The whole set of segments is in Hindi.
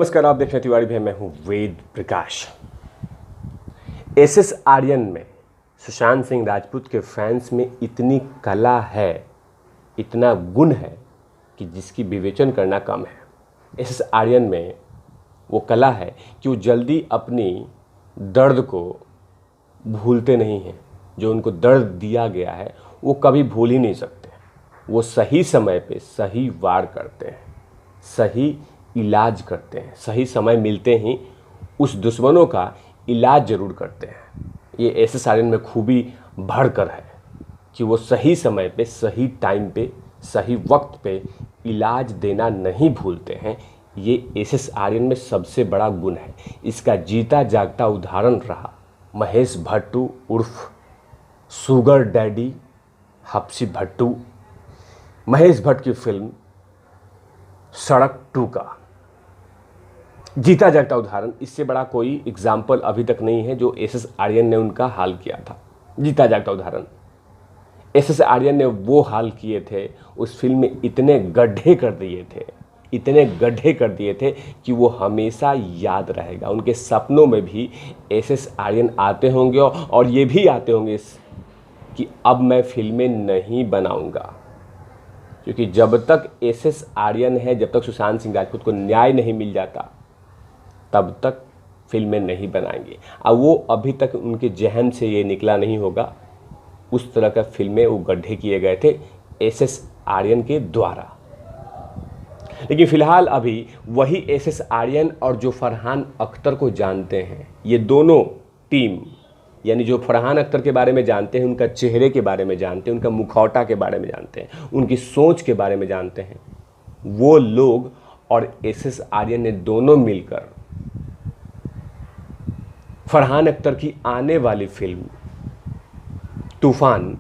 नमस्कार, आप देख रहे हैं तिवारी भाई, मैं हूं वेद प्रकाश। एसएस आर्यन में सुशांत सिंह राजपूत के फैंस में इतनी कला है, इतना गुण है कि जिसकी विवेचन करना कम है। एसएस आर्यन में वो कला है कि वो जल्दी अपनी दर्द को भूलते नहीं हैं। जो उनको दर्द दिया गया है वो कभी भूल ही नहीं सकते। वो सही समय पे सही वार करते हैं, सही इलाज करते हैं, सही समय मिलते ही उस दुश्मनों का इलाज ज़रूर करते हैं। ये एसएस आर्यन में खूबी भरकर है कि वो सही समय पे सही टाइम पे सही वक्त पे इलाज देना नहीं भूलते हैं। ये एसएस आर्यन में सबसे बड़ा गुण है। इसका जीता जागता उदाहरण रहा महेश भट्टू उर्फ शुगर डैडी हप्सी भट्टू। महेश भट्ट की फिल्म सड़क 2 का जीता जागता उदाहरण, इससे बड़ा कोई एग्जाम्पल अभी तक नहीं है जो एसएस आर्यन ने उनका हाल किया था। जीता जागता उदाहरण एसएस आर्यन ने वो हाल किए थे, उस फिल्म में इतने गड्ढे कर दिए थे, इतने गड्ढे कर दिए थे कि वो हमेशा याद रहेगा। उनके सपनों में भी एसएस आर्यन आते होंगे और ये भी आते होंगे कि अब मैं फिल्में नहीं बनाऊंगा, क्योंकि जब तक एसएस आर्यन है, जब तक सुशांत सिंह राजपूत को न्याय नहीं मिल जाता, तब तक फिल्में नहीं बनाएंगे। अब वो अभी तक उनके जहन से ये निकला नहीं होगा। उस तरह का फिल्में वो गड्ढे किए गए थे एसएस आर्यन के द्वारा। लेकिन फ़िलहाल अभी वही एसएस आर्यन और जो फरहान अख्तर को जानते हैं, ये दोनों टीम, यानी जो फरहान अख्तर के बारे में जानते हैं, उनका चेहरे के बारे में जानते हैं, उनका मुखौटा के बारे में जानते हैं, उनकी सोच के बारे में जानते हैं, वो लोग और एसएस आर्यन ने दोनों मिलकर फरहान अख्तर की आने वाली फिल्म तूफान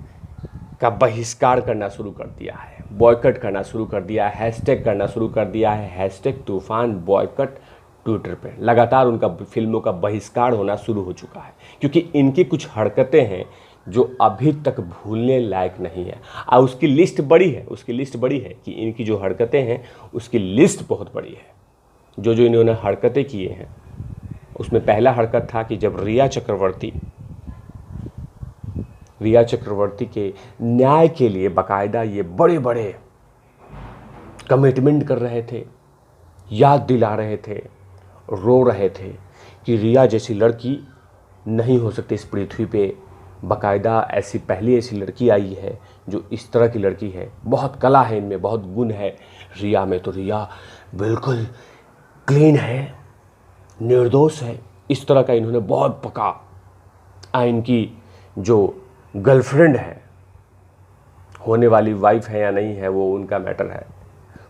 का बहिष्कार करना शुरू कर दिया है, बॉयकट करना शुरू कर दिया है, हैशटैग करना शुरू कर दिया है, हैशटैग तूफान बॉयकट ट्विटर पे। लगातार उनका फिल्मों का बहिष्कार होना शुरू हो चुका है, क्योंकि इनकी कुछ हरकतें हैं जो अभी तक भूलने लायक नहीं है। और उसकी लिस्ट बड़ी है, उसकी लिस्ट बड़ी है कि इनकी जो हरकतें हैं उसकी लिस्ट बहुत बड़ी है। जो जो इन्होंने हरकतें किए हैं, उसमें पहला हरकत था कि जब रिया चक्रवर्ती के न्याय के लिए बाकायदा ये बड़े बड़े कमिटमेंट कर रहे थे, याद दिला रहे थे, रो रहे थे कि रिया जैसी लड़की नहीं हो सकती इस पृथ्वी पे। बाकायदा ऐसी पहली ऐसी लड़की आई है जो इस तरह की लड़की है, बहुत कला है इनमें, बहुत गुण है रिया में। तो रिया बिल्कुल क्लीन है, निर्दोष है, इस तरह का इन्होंने बहुत पका। इनकी जो गर्लफ्रेंड है, होने वाली वाइफ है या नहीं है वो उनका मैटर है,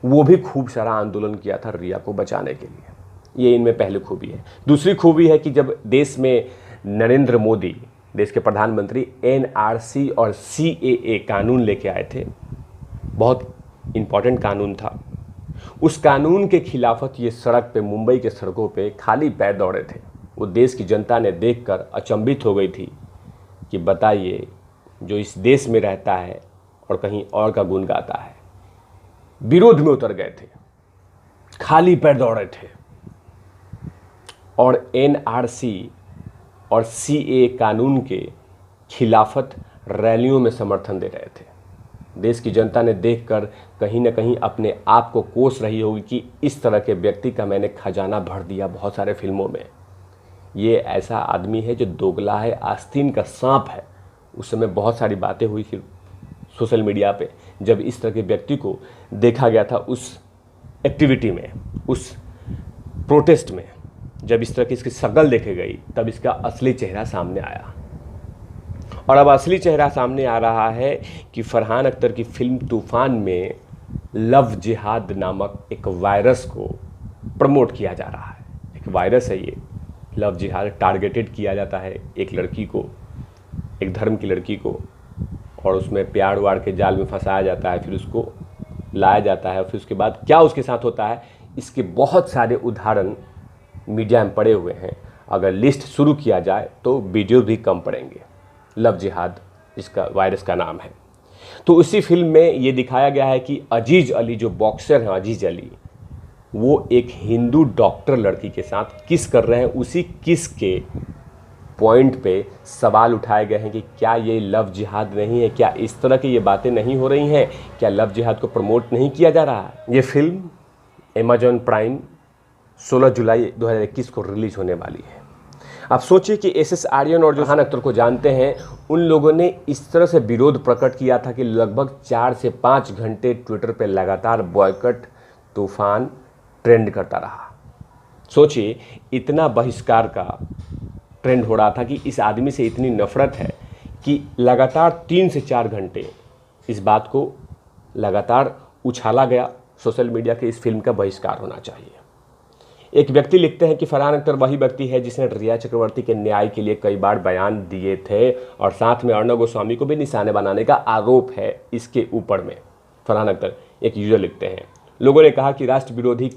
वो भी खूब सारा आंदोलन किया था रिया को बचाने के लिए। ये इनमें पहली खूबी है। दूसरी खूबी है कि जब देश में नरेंद्र मोदी, देश के प्रधानमंत्री, एनआरसी और सीएए कानून लेके आए थे, बहुत इम्पॉर्टेंट कानून था, उस कानून के खिलाफत ये सड़क पे, मुंबई के सड़कों पे खाली पैर दौड़े थे। वो देश की जनता ने देखकर अचंभित हो गई थी कि बताइए, जो इस देश में रहता है और कहीं और का गुण गाता है, विरोध में उतर गए थे, खाली पैर दौड़े थे और एनआरसी और सीए कानून के खिलाफत रैलियों में समर्थन दे रहे थे। देश की जनता ने देखकर कहीं ना कहीं अपने आप को कोस रही होगी कि इस तरह के व्यक्ति का मैंने खजाना भर दिया बहुत सारे फिल्मों में। ये ऐसा आदमी है जो दोगला है, आस्तीन का सांप है। उस समय बहुत सारी बातें हुई थी सोशल मीडिया पे, जब इस तरह के व्यक्ति को देखा गया था उस एक्टिविटी में, उस प्रोटेस्ट में। जब इस तरह की इसकी शक्ल देखे गई, तब इसका असली चेहरा सामने आया। और अब असली चेहरा सामने आ रहा है कि फरहान अख्तर की फिल्म तूफान में लव जिहाद नामक एक वायरस को प्रमोट किया जा रहा है। एक वायरस है ये, लव जिहाद। टारगेटेड किया जाता है एक लड़की को, एक धर्म की लड़की को, और उसमें प्यार वार के जाल में फंसाया जाता है, फिर उसको लाया जाता है, फिर उसके बाद क्या उसके साथ होता है, इसके बहुत सारे उदाहरण मीडिया में पड़े हुए हैं। अगर लिस्ट शुरू किया जाए तो वीडियो भी कम पड़ेंगे। लव जिहाद इसका वायरस का नाम है। तो उसी फिल्म में ये दिखाया गया है कि अजीज़ अली, जो बॉक्सर हैं अजीज़ अली, वो एक हिंदू डॉक्टर लड़की के साथ किस कर रहे हैं, उसी किस के पॉइंट पे सवाल उठाए गए हैं कि क्या ये लव जिहाद नहीं है, क्या इस तरह की ये बातें नहीं हो रही हैं, क्या लव जिहाद को प्रमोट नहीं किया जा रहा है। ये फिल्म अमेजॉन प्राइम 16 जुलाई 2021 को रिलीज होने वाली है। आप सोचिए कि एस आर्यन और जो फरहान अख्तर को जानते हैं, उन लोगों ने इस तरह से विरोध प्रकट किया था कि लगभग 4 से 5 घंटे ट्विटर पे लगातार बॉयकट तूफान ट्रेंड करता रहा। सोचिए, इतना बहिष्कार का ट्रेंड हो रहा था कि इस आदमी से इतनी नफरत है कि लगातार 3 से 4 घंटे इस बात को लगातार उछाला गया सोशल मीडिया के इस फिल्म का बहिष्कार होना चाहिए। एक व्यक्ति लिखते हैं कि फरहान अख्तर वही व्यक्ति है जिसने रिया चक्रवर्ती के न्याय के लिए कई बार बयान दिए थे और साथ में अर्णव गोस्वामी को भी निशाने बनाने का आरोप है इसके ऊपर में। फरहान अख्तर एक यूजर लिखते हैं, लोगों ने कहा कि राष्ट्र विरोधी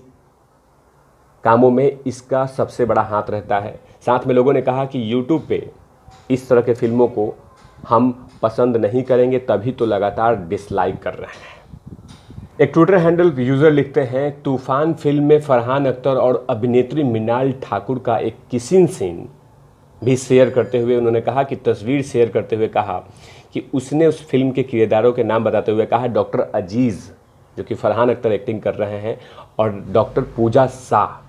कामों में इसका सबसे बड़ा हाथ रहता है। साथ में लोगों ने कहा कि यूट्यूब पे इस तरह के फिल्मों को हम पसंद नहीं करेंगे, तभी तो लगातार डिसलाइक कर रहे हैं। एक ट्विटर हैंडल यूज़र लिखते हैं, तूफान फिल्म में फरहान अख्तर और अभिनेत्री मृणाल ठाकुर का एक किसिंग सीन भी शेयर करते हुए उन्होंने कहा कि तस्वीर शेयर करते हुए कहा कि उसने उस फिल्म के किरदारों के नाम बताते हुए कहा डॉक्टर अजीज़, जो कि फरहान अख्तर एक्टिंग कर रहे हैं, और डॉक्टर पूजा शाह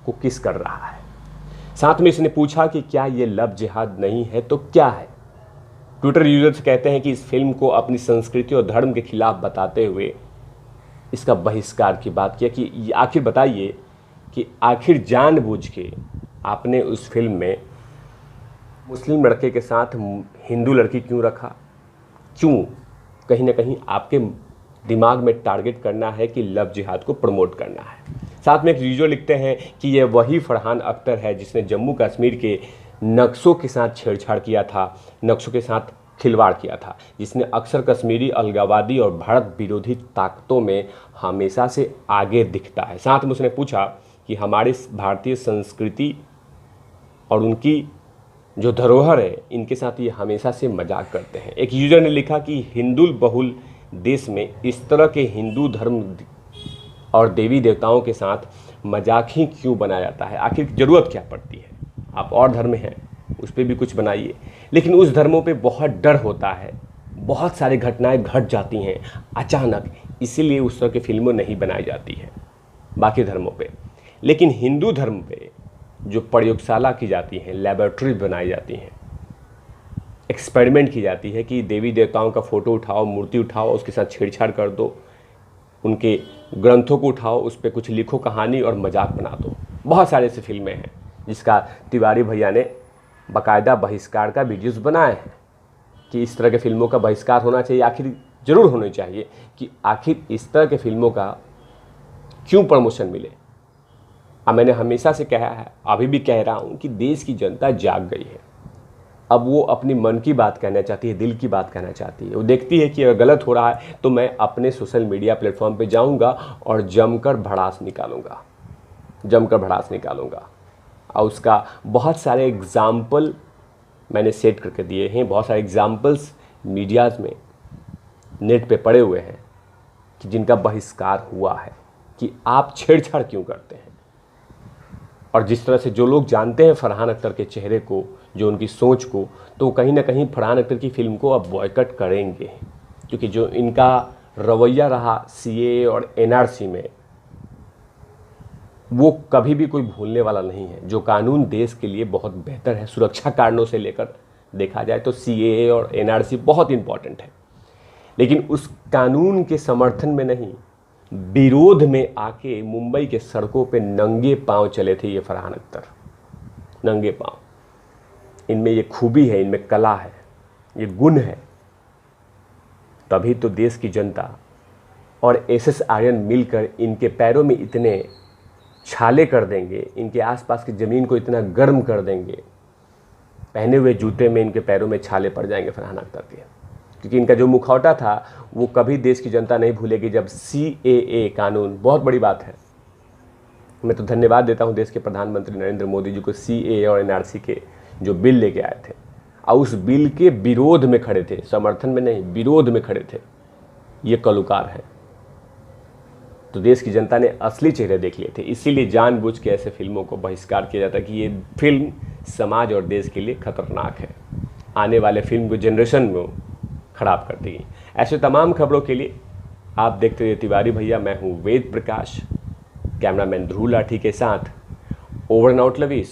को किस कर रहा है। साथ में इसने पूछा कि क्या ये लव जिहाद नहीं है तो क्या है। ट्विटर यूजर्स कहते हैं कि इस फिल्म को अपनी संस्कृति और धर्म के खिलाफ बताते हुए इसका बहिष्कार की बात किया कि आखिर बताइए कि आखिर जानबूझ के आपने उस फिल्म में मुस्लिम लड़के के साथ हिंदू लड़की क्यों रखा, क्यों कहीं ना कहीं आपके दिमाग में टारगेट करना है कि लव जिहाद को प्रमोट करना है। साथ में एक यूजर लिखते हैं कि यह वही फरहान अख्तर है जिसने जम्मू कश्मीर के नक्शों के साथ छेड़छाड़ किया था, नक्शों के साथ खिलवाड़ किया था, जिसने अक्सर कश्मीरी अलगाववादी और भारत विरोधी ताकतों में हमेशा से आगे दिखता है। साथ में उसने पूछा कि हमारी भारतीय संस्कृति और उनकी जो धरोहर है, इनके साथ ये हमेशा से मजाक करते हैं। एक यूजर ने लिखा कि हिंदू बहुल देश में इस तरह के हिंदू धर्म और देवी देवताओं के साथ मजाक ही क्यों बनाया जाता है, आखिर ज़रूरत क्या पड़ती है। आप और धर्म हैं उस पर भी कुछ बनाइए, लेकिन उस धर्मों पे बहुत डर होता है, बहुत सारी घटनाएं घट जाती हैं अचानक, इसीलिए उस तरह की फिल्में नहीं बनाई जाती है बाकी धर्मों पे। लेकिन हिंदू धर्म पे जो प्रयोगशाला की जाती हैं, लैबोरेटरी बनाई जाती हैं, एक्सपेरिमेंट की जाती है कि देवी देवताओं का फ़ोटो उठाओ, मूर्ति उठाओ, उसके साथ छेड़छाड़ कर दो, उनके ग्रंथों को उठाओ, उस पर कुछ लिखो कहानी और मजाक बना दो। बहुत सारे ऐसे फिल्में हैं जिसका तिवारी भैया ने बाकायदा बहिष्कार का वीडियोस बनाए हैं कि इस तरह के फिल्मों का बहिष्कार होना चाहिए, आखिर ज़रूर होनी चाहिए कि आखिर इस तरह के फिल्मों का क्यों प्रमोशन मिले। अब मैंने हमेशा से कहा है, अभी भी कह रहा हूँ कि देश की जनता जाग गई है। अब वो अपनी मन की बात कहना चाहती है, दिल की बात कहना चाहती है। वो देखती है कि अगर गलत हो रहा है तो मैं अपने सोशल मीडिया प्लेटफॉर्म पे जाऊंगा और जमकर भड़ास निकालूंगा। और उसका बहुत सारे एग्जाम्पल मैंने सेट करके दिए हैं, बहुत सारे एग्जाम्पल्स मीडियाज़ में नेट पे पड़े हुए हैं कि जिनका बहिष्कार हुआ है कि आप छेड़छाड़ क्यों करते हैं। और जिस तरह से जो लोग जानते हैं फरहान अख्तर के चेहरे को, जो उनकी सोच को, तो कहीं ना कहीं फरहान अख्तर की फिल्म को अब बॉयकट करेंगे, क्योंकि जो इनका रवैया रहा सीएए और एनआरसी में, वो कभी भी कोई भूलने वाला नहीं है। जो कानून देश के लिए बहुत बेहतर है, सुरक्षा कारणों से लेकर देखा जाए तो सीएए और एनआरसी बहुत इंपॉर्टेंट है, लेकिन उस कानून के समर्थन में नहीं, विरोध में आके मुंबई के सड़कों पे नंगे पांव चले थे ये फरहान अख्तर, नंगे पांव। इनमें ये खूबी है, इनमें कला है, ये गुण है, तभी तो देश की जनता और एस आर्यन मिलकर इनके पैरों में इतने छाले कर देंगे, इनके आसपास की ज़मीन को इतना गर्म कर देंगे, पहने हुए जूते में इनके पैरों में छाले पड़ जाएंगे फरहान अख्तर के, क्योंकि इनका जो मुखौटा था वो कभी देश की जनता नहीं भूलेगी। जब सीएए कानून, बहुत बड़ी बात है, मैं तो धन्यवाद देता हूं देश के प्रधानमंत्री नरेंद्र मोदी जी को, सीएए और एनआरसी के जो बिल लेके आए थे और उस बिल के विरोध में खड़े थे, समर्थन में नहीं, विरोध में खड़े थे, ये कलुकार हैं। तो देश की जनता ने असली चेहरे देख लिए थे। इसीलिए जानबूझ के ऐसे फिल्मों को बहिष्कार किया जाता कि ये फिल्म समाज और देश के लिए खतरनाक है, आने वाले फिल्म को जनरेशन में खराब कर देगी। ऐसे तमाम खबरों के लिए आप देखते रहिए तिवारी भैया। मैं हूँ वेद प्रकाश, कैमरामैन ध्रुव लाठी के साथ। Over and out lovies.